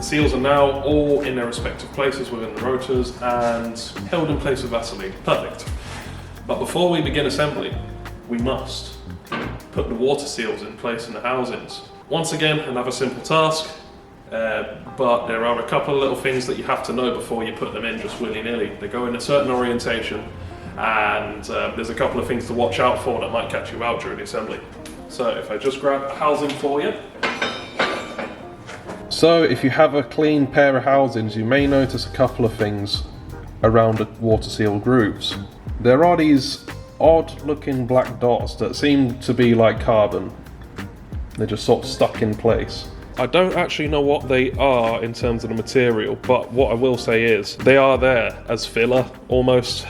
seals are now all in their respective places within the rotors and held in place with Vaseline. Perfect. But before we begin assembly, we must put the water seals in place in the housings. Once again, another simple task, but there are a couple of little things that you have to know before you put them in just willy-nilly. They go in a certain orientation, and there's a couple of things to watch out for that might catch you out during the assembly. So if I just grab a housing for you. So if you have a clean pair of housings, you may notice a couple of things around the water seal grooves. There are these odd looking black dots that seem to be like carbon. They're just sort of stuck in place. I don't actually know what they are in terms of the material, but what I will say is they are there as filler almost.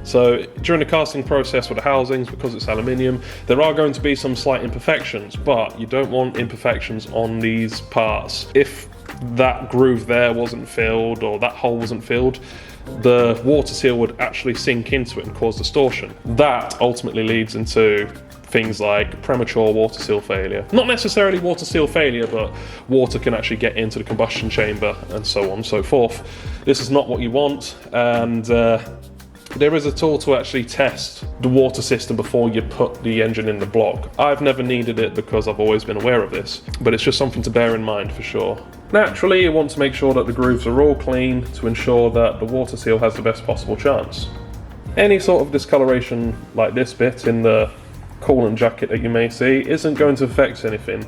So during the casting process with the housings, because it's aluminium, there are going to be some slight imperfections, but you don't want imperfections on these parts. If that groove there wasn't filled or that hole wasn't filled, the water seal would actually sink into it and cause distortion. That ultimately leads into things like premature water seal failure. Not necessarily water seal failure, but water can actually get into the combustion chamber and so on and so forth. This is not what you want, and there is a tool to actually test the water system before you put the engine in the block. I've never needed it because I've always been aware of this, but it's just something to bear in mind for sure. Naturally, you want to make sure that the grooves are all clean to ensure that the water seal has the best possible chance. Any sort of discoloration like this bit in the coolant jacket that you may see isn't going to affect anything.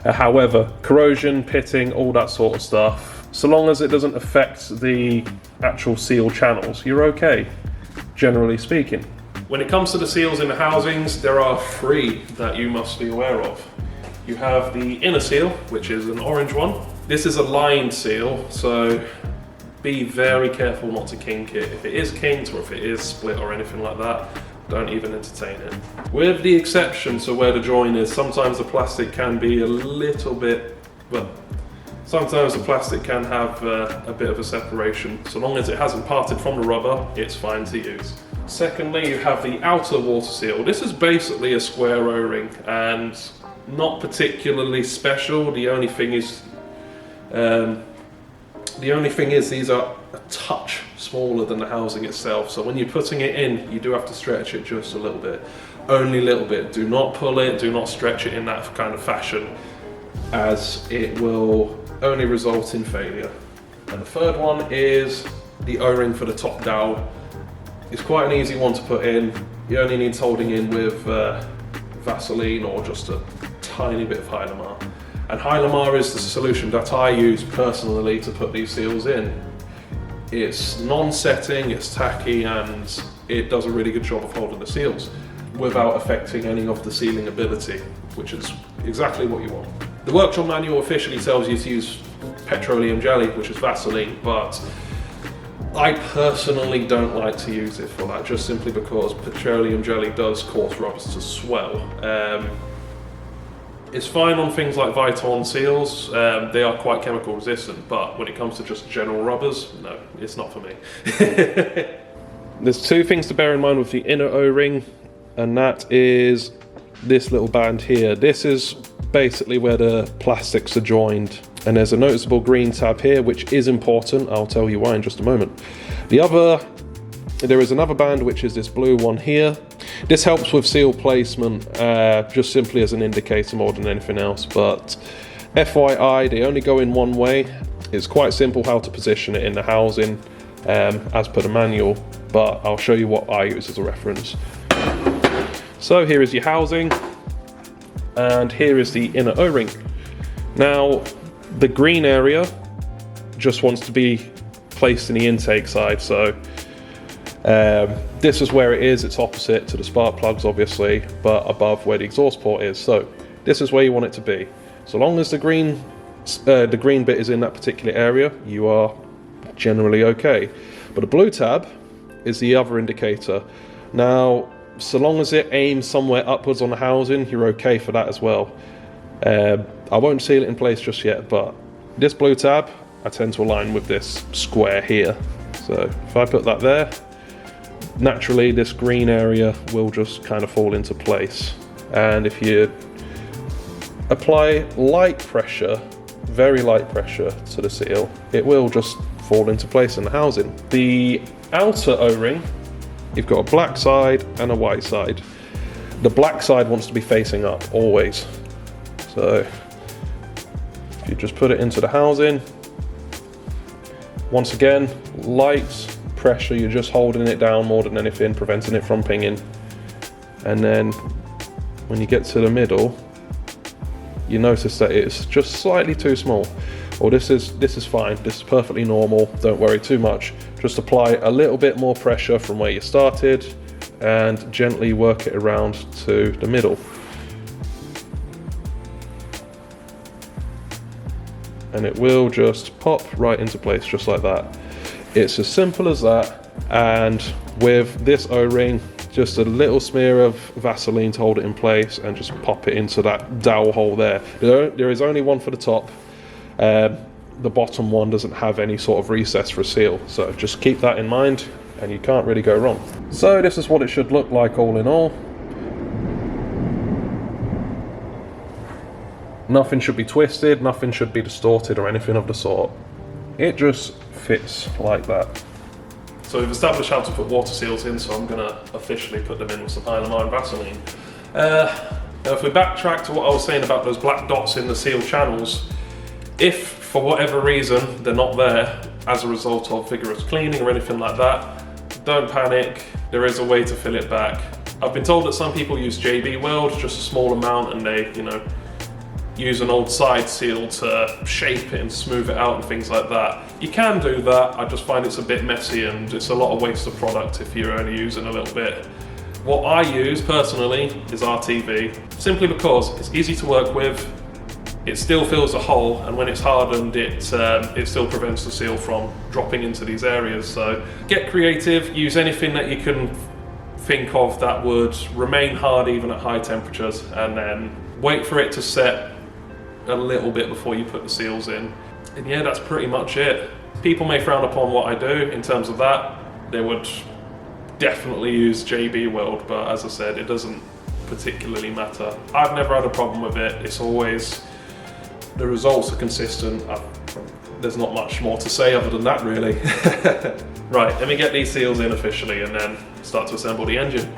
However, corrosion, pitting, all that sort of stuff, so long as it doesn't affect the actual seal channels, you're okay, generally speaking. When it comes to the seals in the housings, there are three that you must be aware of. You have the inner seal, which is an orange one. This is a lined seal, so be very careful not to kink it. If it is kinked or if it is split or anything like that, don't even entertain it. With the exception to where the join is, sometimes the plastic can be a little bit, well, sometimes the plastic can have a bit of a separation. So long as it hasn't parted from the rubber, it's fine to use. Secondly, you have the outer water seal. This is basically a square O-ring and not particularly special. The only thing is these are a touch smaller than the housing itself, so when you're putting it in, you do have to stretch it just a little bit. Only a little bit. Do not pull it, do not stretch it in that kind of fashion, as it will only result in failure. And the third one is the O-ring for the top dowel. It's quite an easy one to put in. You only need holding in with Vaseline or just a tiny bit of Hylamar. And Hylamar is the solution that I use personally to put these seals in. It's non-setting, it's tacky, and it does a really good job of holding the seals without affecting any of the sealing ability, which is exactly what you want. The workshop manual officially tells you to use petroleum jelly, which is Vaseline, but I personally don't like to use it for that, just simply because petroleum jelly does cause rubbers to swell. It's fine on things like Viton seals, they are quite chemical resistant, but when it comes to just general rubbers, no, it's not for me. There's two things to bear in mind with the inner O-ring, and that is this little band here. This is basically where the plastics are joined, and there's a noticeable green tab here, which is important. I'll tell you why in just a moment. There is another band, which is this blue one here. This helps with seal placement, just simply as an indicator more than anything else, but FYI, they only go in one way. It's quite simple how to position it in the housing, as per the manual, but I'll show you what I use as a reference. So here is your housing, and here is the inner O-ring. Now, the green area just wants to be placed in the intake side, so this is where it is. It's opposite to the spark plugs, obviously, but above where the exhaust port is. So this is where you want it to be. So long as the green bit is in that particular area, you are generally okay. But the blue tab is the other indicator. Now, so long as it aims somewhere upwards on the housing, you're okay for that as well. I won't seal it in place just yet, but this blue tab, I tend to align with this square here. So if I put that there, naturally this green area will just kind of fall into place. And if you apply light pressure very light pressure to the seal, it will just fall into place in the housing. The outer O-ring, you've got a black side and a white side. The black side wants to be facing up, always. So, if you just put it into the housing, once again, light pressure, you're just holding it down more than anything, preventing it from pinging. And then, when you get to the middle, you notice that it's just slightly too small. Well, this is fine, this is perfectly normal, don't worry too much. Just apply a little bit more pressure from where you started and gently work it around to the middle. And it will just pop right into place just like that. It's as simple as that, and with this O-ring, just a little smear of Vaseline to hold it in place and just pop it into that dowel hole there. There is only one for the top. The bottom one doesn't have any sort of recess for a seal, so just keep that in mind and you can't really go wrong. So this is what it should look like all in all. Nothing should be twisted, nothing should be distorted or anything of the sort. It just fits like that. So we've established how to put water seals in, so I'm going to officially put them in with some Hylamine Vaseline. Now if we backtrack to what I was saying about those black dots in the seal channels, if for whatever reason they're not there as a result of vigorous cleaning or anything like that, don't panic, there is a way to fill it back. I've been told that some people use JB Weld, just a small amount, and they, use an old side seal to shape it and smooth it out and things like that. You can do that, I just find it's a bit messy and it's a lot of waste of product if you're only using a little bit. What I use personally is RTV, simply because it's easy to work with, it still fills a hole, and when it's hardened it still prevents the seal from dropping into these areas. So get creative, use anything that you can think of that would remain hard even at high temperatures, and then wait for it to set a little bit before you put the seals in. And yeah, that's pretty much it. People may frown upon what I do in terms of that. They would definitely use JB Weld, but as I said, it doesn't particularly matter. I've never had a problem with it. It's always, the results are consistent. There's not much more to say other than that, really. Right, let me get these seals in officially and then start to assemble the engine.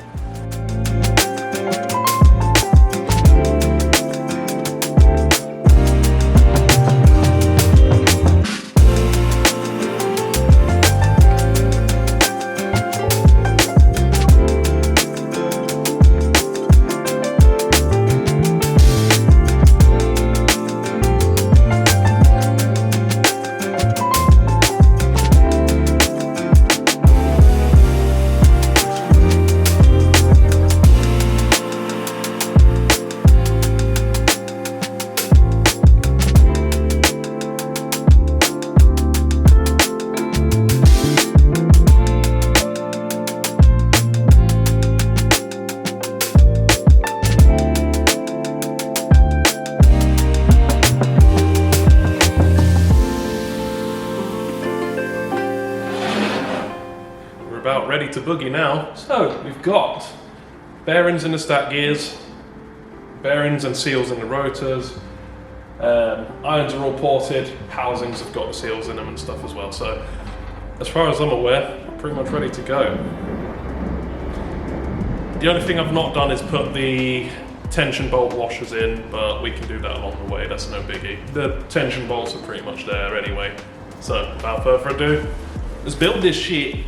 About ready to boogie now. So we've got bearings in the stack gears, bearings and seals in the rotors, irons are all ported, housings have got the seals in them and stuff as well. So as far as I'm aware, pretty much ready to go. The only thing I've not done is put the tension bolt washers in, but we can do that along the way, that's no biggie. The tension bolts are pretty much there anyway. So without further ado, let's build this shit.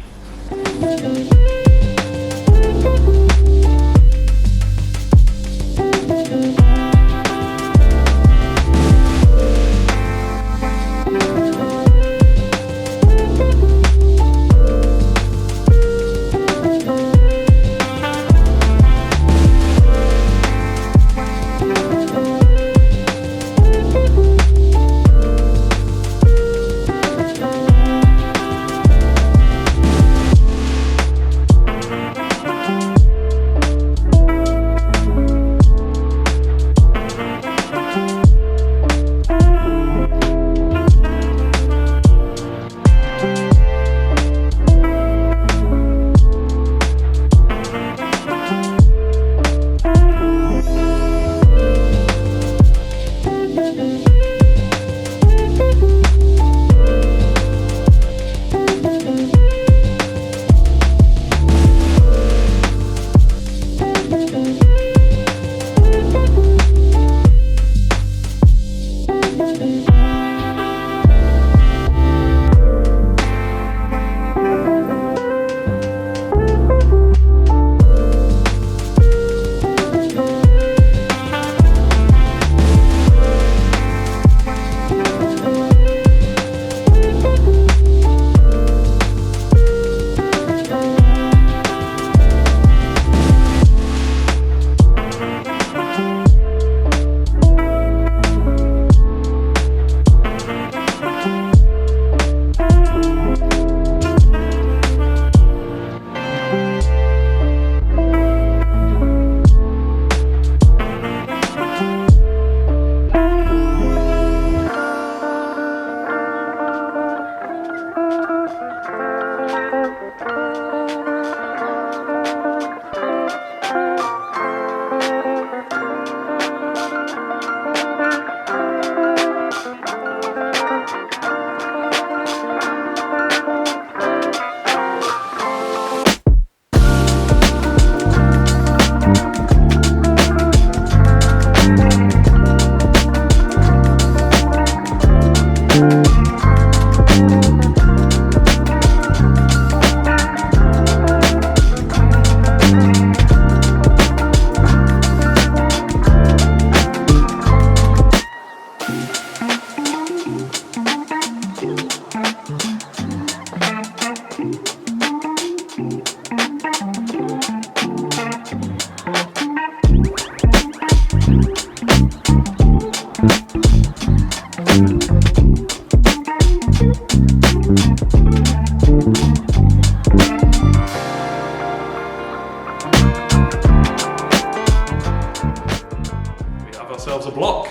ourselves a block,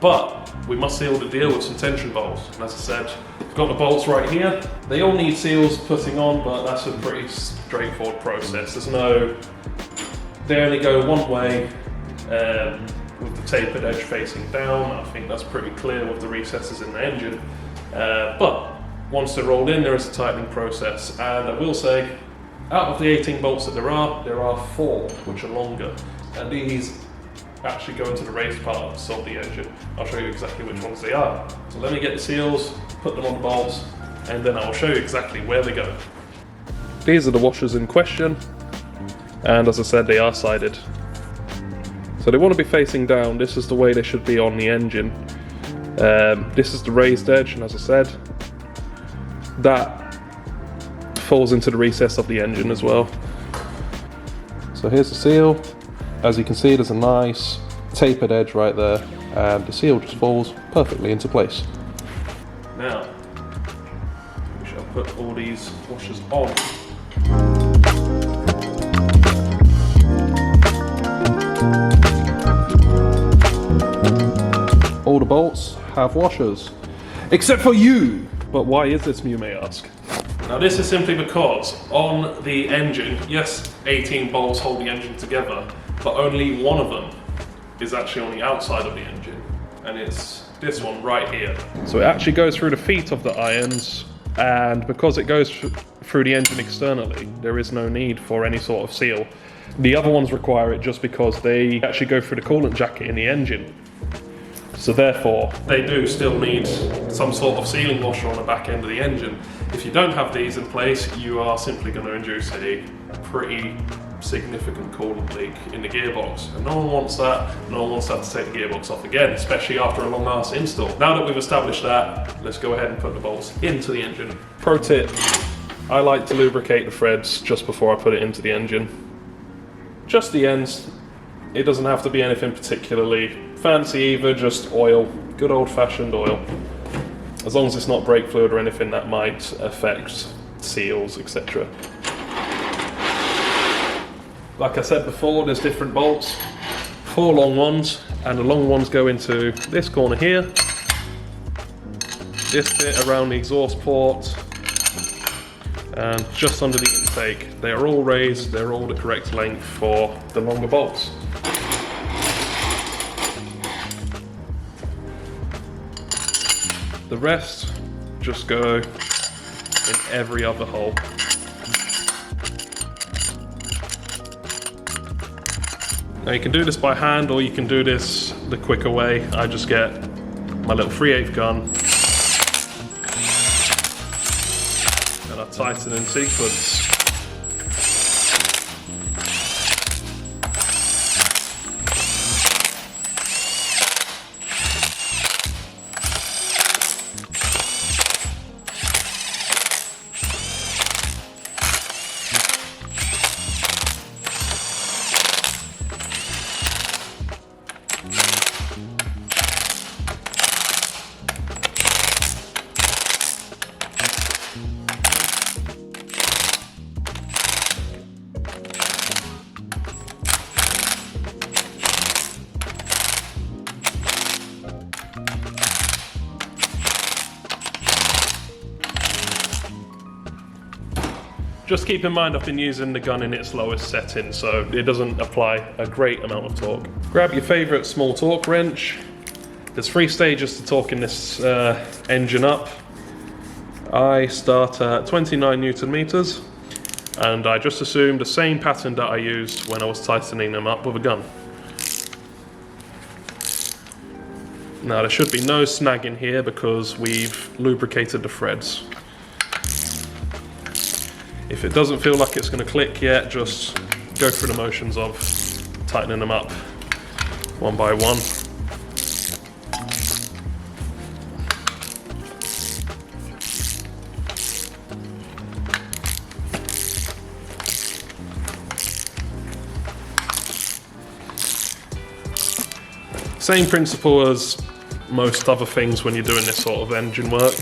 but we must seal the deal with some tension bolts. And as I said, we've got the bolts right here. They all need seals putting on, but that's a pretty straightforward process. They only go one way with the tapered edge facing down. I think that's pretty clear with the recesses in the engine. But once they're rolled in, there is a tightening process. And I will say, out of the 18 bolts that there are 4 which are longer. And these actually go into the raised parts of the engine. I'll show you exactly which ones they are. So let me get the seals, put them on the bolts, and then I'll show you exactly where they go. These are the washers in question, and as I said, they are sided. So they want to be facing down. This is the way they should be on the engine. This is the raised edge, and as I said, that falls into the recess of the engine as well. So here's the seal. As you can see, there's a nice tapered edge right there, and the seal just falls perfectly into place. Now, we shall put all these washers on. All the bolts have washers, except for you! But why is this, you may ask? Now this is simply because on the engine, yes, 18 bolts hold the engine together, but only one of them is actually on the outside of the engine, and it's this one right here. So it actually goes through the feet of the irons, and because it goes through the engine externally, there is no need for any sort of seal. The other ones require it just because they actually go through the coolant jacket in the engine. So therefore, they do still need some sort of sealing washer on the back end of the engine. If you don't have these in place, you are simply going to induce a pretty significant coolant leak in the gearbox. And no one wants that. No one wants that to take the gearbox off again, especially after a long ass install. Now that we've established that, let's go ahead and put the bolts into the engine. Pro tip, I like to lubricate the threads just before I put it into the engine. Just the ends. It doesn't have to be anything particularly fancy either, just oil, good old-fashioned oil. As long as it's not brake fluid or anything that might affect seals, etc. Like I said before, there's different bolts, 4 long ones, and the long ones go into this corner here, this bit around the exhaust port, and just under the intake. They are all raised, they're all the correct length for the longer bolts. The rest just go in every other hole. Now you can do this by hand, or you can do this the quicker way. I just get my little 3/8 gun, and I tighten in sequence. Just keep in mind I've been using the gun in its lowest setting, so it doesn't apply a great amount of torque. Grab your favourite small torque wrench. There's 3 stages to torquing this engine up. I start at 29 Newton meters, and I just assume the same pattern that I used when I was tightening them up with a gun. Now there should be no snagging here because we've lubricated the threads. If it doesn't feel like it's going to click yet, just go through the motions of tightening them up one by one. Same principle as most other things when you're doing this sort of engine work.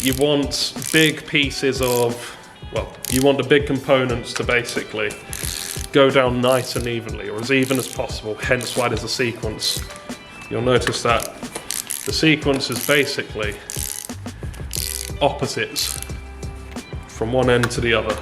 You want big pieces of, well, you want the big components to basically go down nice and evenly, or as even as possible, hence why there's a sequence. You'll notice that the sequence is basically opposites from one end to the other.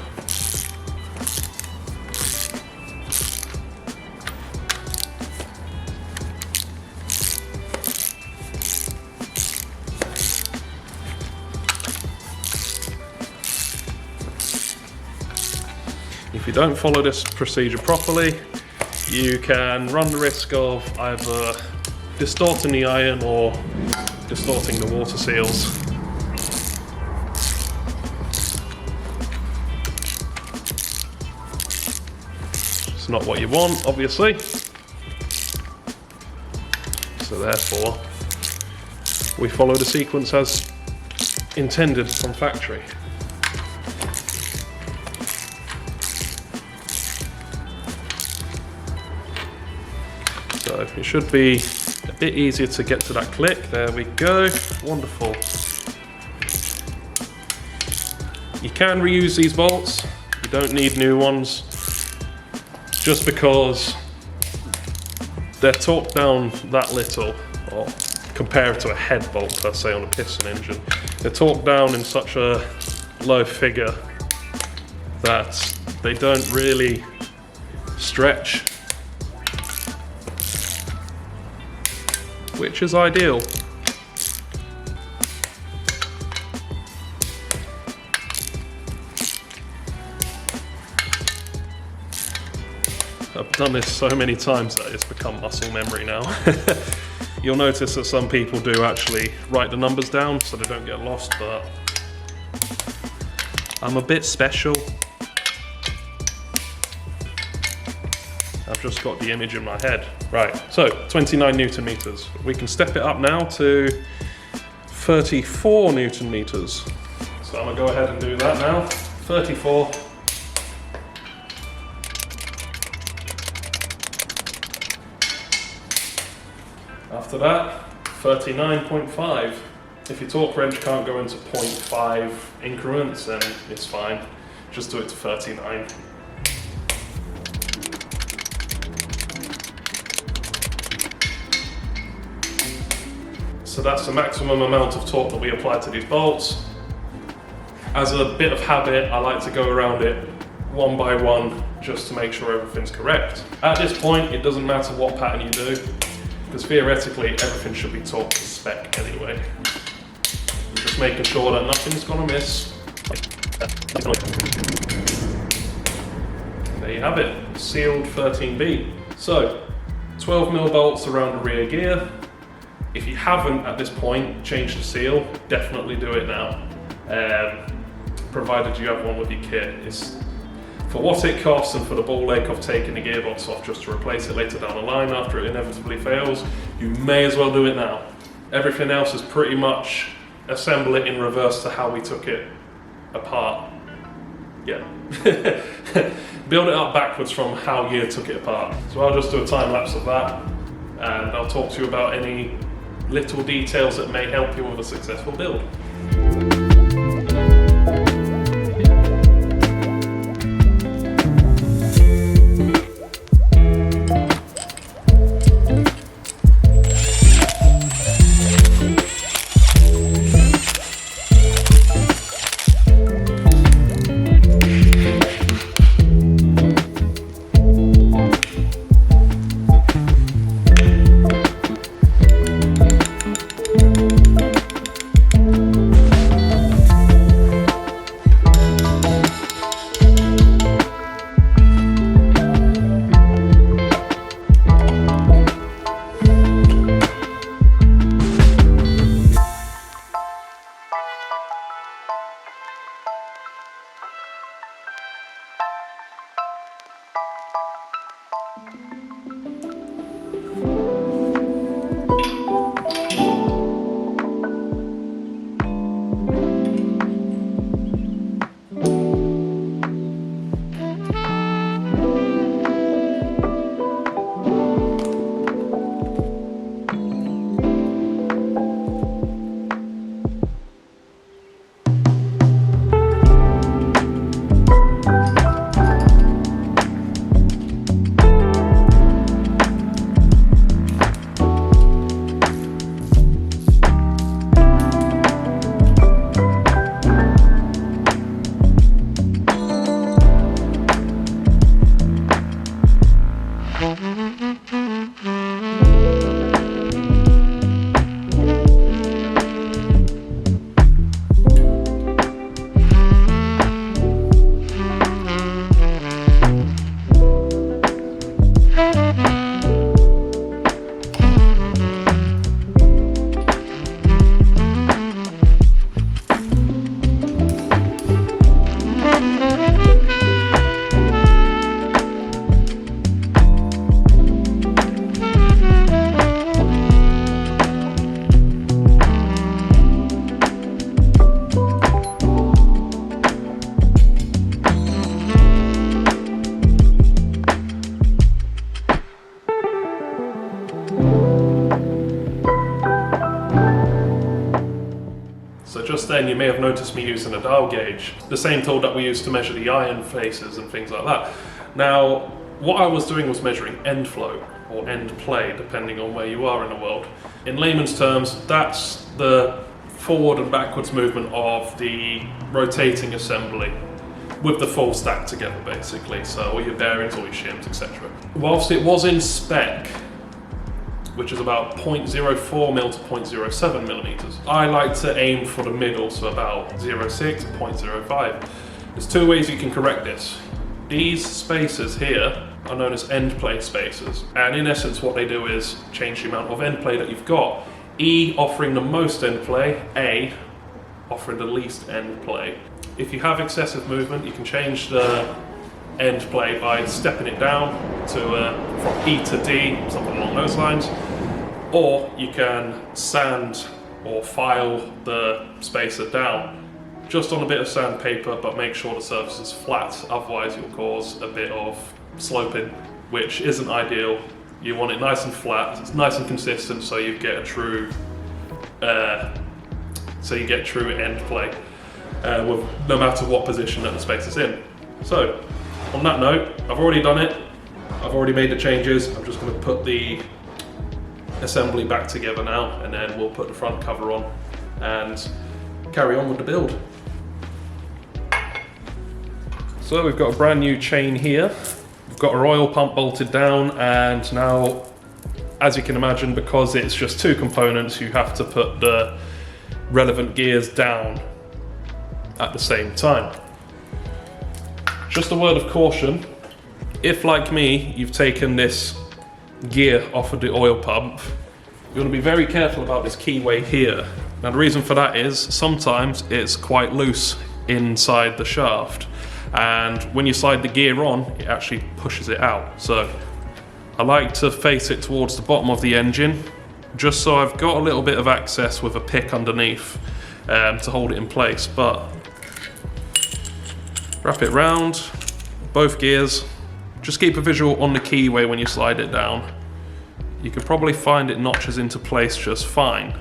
If you don't follow this procedure properly, you can run the risk of either distorting the iron or distorting the water seals. It's not what you want, obviously. So therefore, we follow the sequence as intended from factory. So it should be a bit easier to get to that click. There we go. Wonderful. You can reuse these bolts. You don't need new ones. Just because they're torqued down that little, or compared to a head bolt per se on a piston engine, they're torqued down in such a low figure that they don't really stretch, which is ideal. I've done this so many times that it's become muscle memory now. You'll notice that some people do actually write the numbers down so they don't get lost, but I'm a bit special. I've just got the image in my head. Right, so 29 Newton meters. We can step it up now to 34 Newton meters. So I'm gonna go ahead and do that now. 34. After that, 39.5. If your torque wrench can't go into 0.5 increments, then it's fine. Just do it to 39. So that's the maximum amount of torque that we apply to these bolts. As a bit of habit, I like to go around it one by one just to make sure everything's correct. At this point, it doesn't matter what pattern you do, because theoretically everything should be torqued to spec anyway. Just making sure that nothing's gonna miss. There you have it, sealed 13B. So, 12mm bolts around the rear gear, If you haven't at this point changed the seal, definitely do it now. Provided you have one with your kit. It's, for what it costs and for the ball ache of taking the gearbox off just to replace it later down the line after it inevitably fails, you may as well do it now. Everything else is pretty much assemble it in reverse to how we took it apart. Yeah. Build it up backwards from how you took it apart. So I'll just do a time lapse of that, and I'll talk to you about any little details that may help you with a successful build. Just then you may have noticed me using a dial gauge, the same tool that we use to measure the iron faces and things like that. Now, what I was doing was measuring end flow or end play, depending on where you are in the world. In layman's terms, that's the forward and backwards movement of the rotating assembly with the full stack together, basically. So all your bearings, all your shims, etc. Whilst it was in spec, which is about 0.04 mil to 0.07 millimeters. I like to aim for the middle, so about 0.6 to 0.05. There's two ways you can correct this. These spaces here are known as end play spaces, and in essence what they do is change the amount of end play that you've got. E offering the most end play, A offering the least end play. If you have excessive movement, you can change the end play by stepping it down to from E to D, something along those lines, or you can sand or file the spacer down just on a bit of sandpaper, but make sure the surface is flat, otherwise you'll cause a bit of sloping, which isn't ideal. You want it nice and flat, it's nice and consistent, so you get a true end play with no matter what position that the space is in. So on that note, I've already done it, I've already made the changes. I'm just going to put the assembly back together now, and then we'll put the front cover on and carry on with the build. So we've got a brand new chain here, we've got our oil pump bolted down, and now, as you can imagine, because it's just two components, you have to put the relevant gears down at the same time. Just a word of caution, if like me, you've taken this gear off of the oil pump, You want to be very careful about this keyway here. Now the reason for that is sometimes it's quite loose inside the shaft, and when you slide the gear on, it actually pushes it out. So I like to face it towards the bottom of the engine, just so I've got a little bit of access with a pick underneath to hold it in place. But wrap it round, both gears. Just keep a visual on the keyway when you slide it down. You can probably find it notches into place just fine.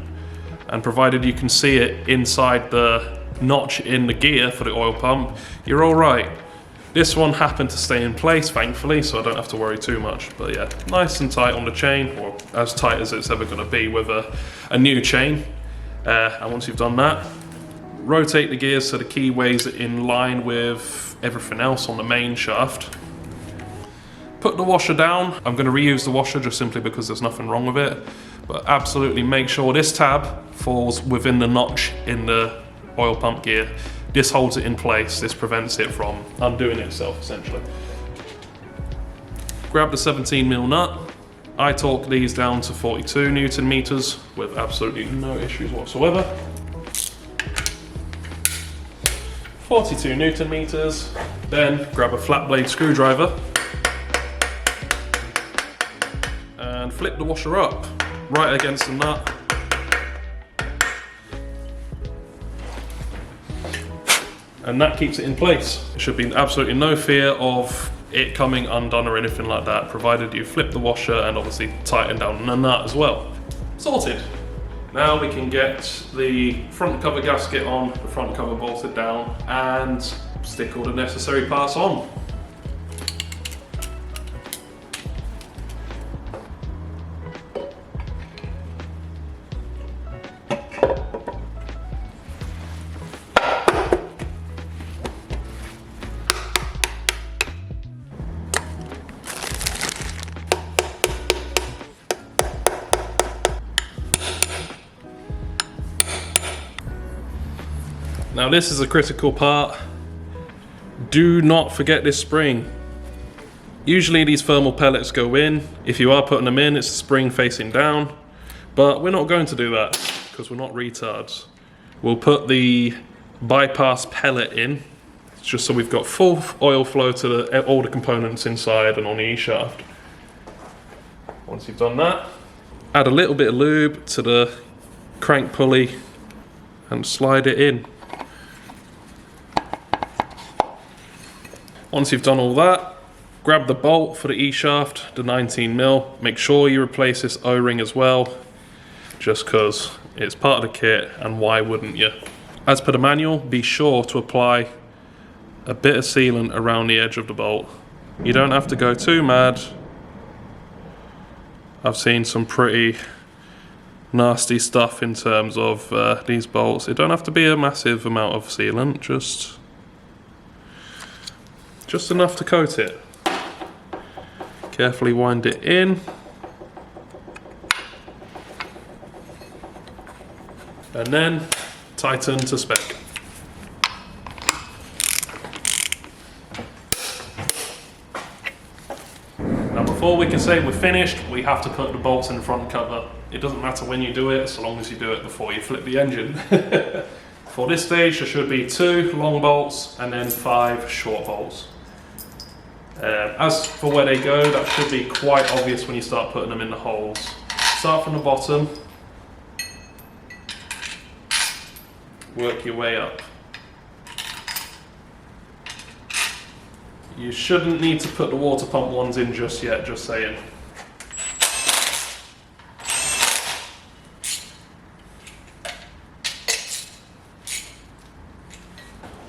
And provided you can see it inside the notch in the gear for the oil pump, you're all right. This one happened to stay in place, thankfully, so I don't have to worry too much. But yeah, nice and tight on the chain, or as tight as it's ever going to be with a new chain. And once you've done that, rotate the gears so the keyway's in line with everything else on the main shaft. Put the washer down. I'm going to reuse the washer just simply because there's nothing wrong with it. But absolutely make sure this tab falls within the notch in the oil pump gear. This holds it in place. This prevents it from undoing itself, essentially. Grab the 17mm nut. I torque these down to 42 Newton meters with absolutely no issues whatsoever. 42 Newton meters. Then grab a flat blade screwdriver and flip the washer up right against the nut. And that keeps it in place. There should be absolutely no fear of it coming undone or anything like that, provided you flip the washer and obviously tighten down the nut as well. Sorted. Now we can get the front cover gasket on, the front cover bolted down, and stick all the necessary parts on. Now this is a critical part. Do not forget this spring. Usually these thermal pellets go in. If you are putting them in, it's the spring facing down. But we're not going to do that because we're not retards. We'll put the bypass pellet in, just so we've got full oil flow to all the components inside and on the E-shaft. Once you've done that, add a little bit of lube to the crank pulley and slide it in. Once you've done all that, grab the bolt for the E-shaft, the 19mm. Make sure you replace this O-ring as well, just because it's part of the kit, and why wouldn't you? As per the manual, be sure to apply a bit of sealant around the edge of the bolt. You don't have to go too mad. I've seen some pretty nasty stuff in terms of these bolts. It don't have to be a massive amount of sealant, just enough to coat it. Carefully wind it in. And then tighten to spec. Now before we can say we're finished, we have to put the bolts in the front cover. It doesn't matter when you do it, so long as you do it before you flip the engine. For this stage, there should be 2 long bolts and then 5 short bolts. As for where they go, that should be quite obvious when you start putting them in the holes. Start from the bottom, work your way up. You shouldn't need to put the water pump ones in just yet, just saying.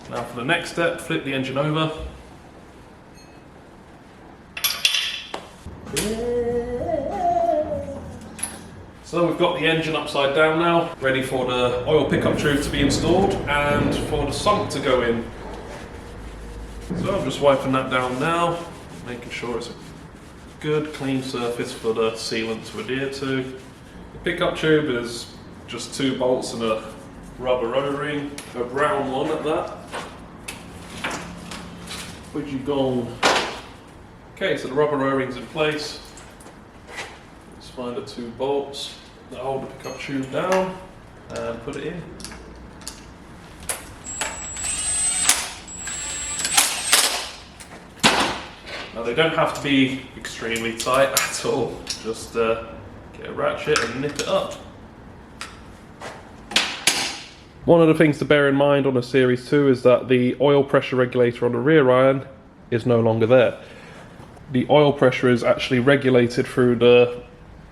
Now for the next step, flip the engine over. So we've got the engine upside down now, ready for the oil pickup tube to be installed and for the sump to go in. So I'm just wiping that down now, making sure it's a good clean surface for the sealant to adhere to. The pickup tube is just 2 bolts and a rubber O-ring, a brown one at that. Where'd you go? Okay, so the rubber O-ring's in place. Let's find the 2 bolts. hold the pickup tube down and put it in. Now they don't have to be extremely tight at all, just get a ratchet and nip it up. One of the things to bear in mind on a Series 2 is that the oil pressure regulator on the rear iron is no longer there. The oil pressure is actually regulated through the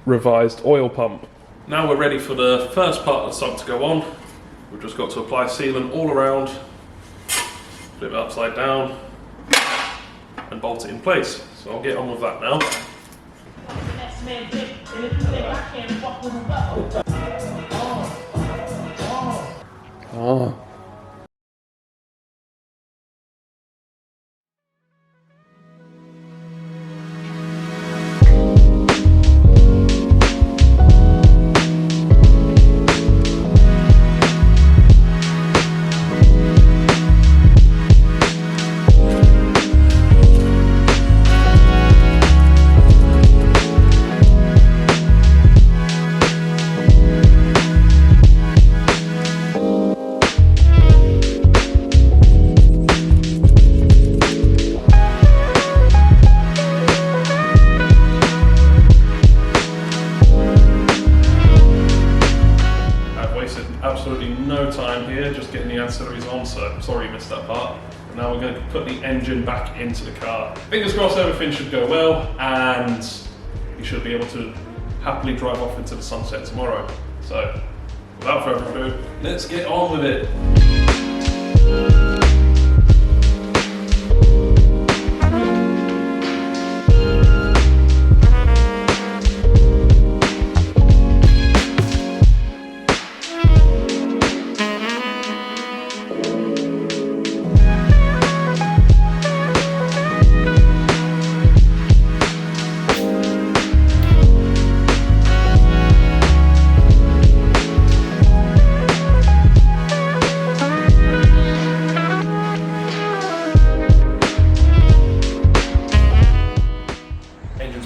revised oil pump. Now we're ready for the first part of the sump to go on. We've just got to apply sealant all around, flip it upside down, and bolt it in place. So I'll get on with that now. Oh. Absolutely no time here, just getting the ancillaries on, so sorry you missed that part. And now we're going to put the engine back into the car. Fingers crossed everything should go well, and you should be able to happily drive off into the sunset tomorrow. So, without further ado, let's get on with it.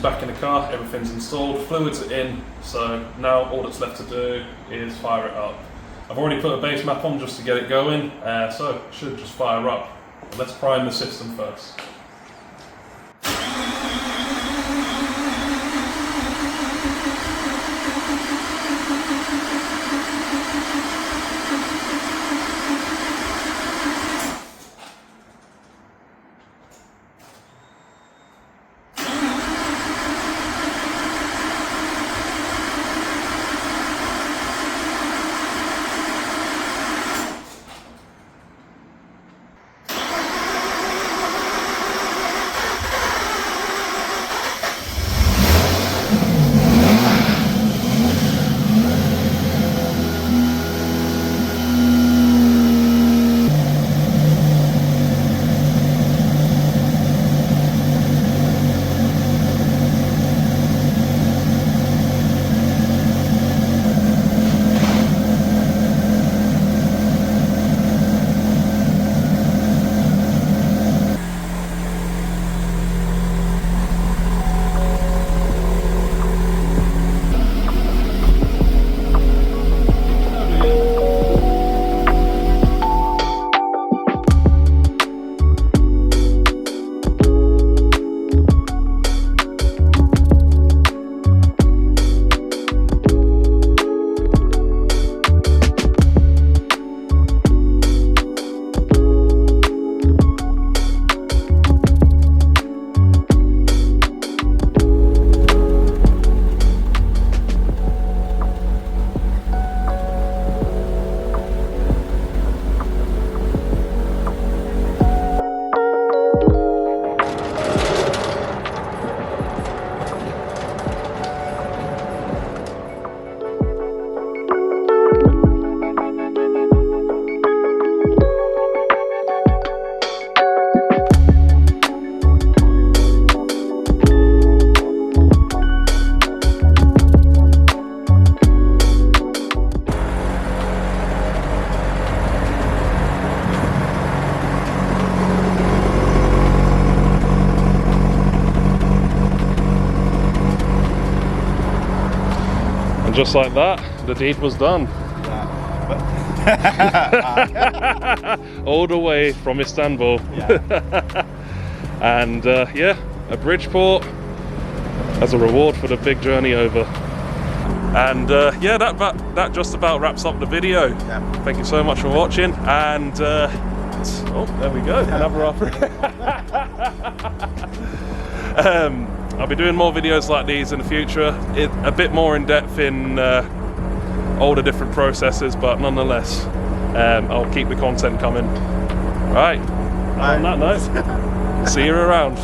Back in the car, everything's installed, fluids are in, so now all that's left to do is fire it up. I've already put a base map on just to get it going, so it should just fire up. Let's prime the system first. just like that, the deed was done. All the way from Istanbul. Yeah. And yeah, a Bridgeport as a reward for the big journey over. And yeah, that just about wraps up the video. Yeah. Thank you so much for watching, and oh, there we go, another offer. I'll be doing more videos like these in the future, a bit more in depth in all the different processes, but nonetheless, I'll keep the content coming. Right, on that note, see you around.